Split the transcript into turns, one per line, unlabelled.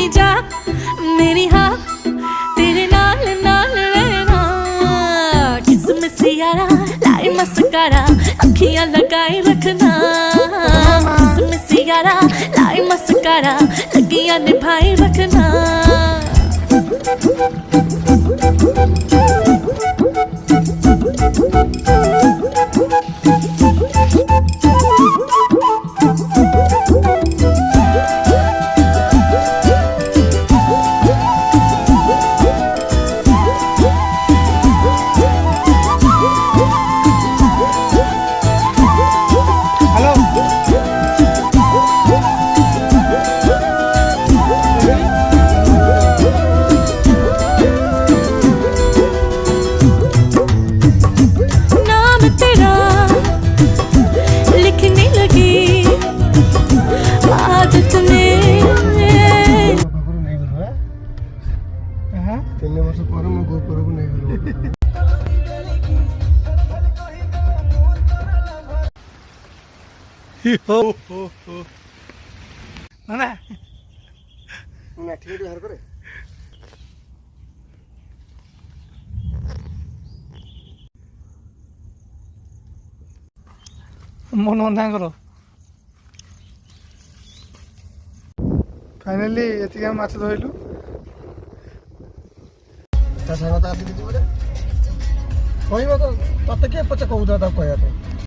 नहीं जा मेरी हाँ तेरे नाल नाल रहना किस्मत यारा लाई मस्कारा अखियां लगाए रखना किस्मत यारा लाई मस्कारा लगियां निभाए रखना
ना
ঠিক আছে করে
মন মন কর ফাইনালি এতিকে মাছ ধরলু
ତା ସାଙ୍ଗ ତା ଆସିକି ଯିବ କହିବ ତ ତତେ କିଏ ପଛେ କହୁଥିଲା ତାକୁ କହିବା ପାଇଁ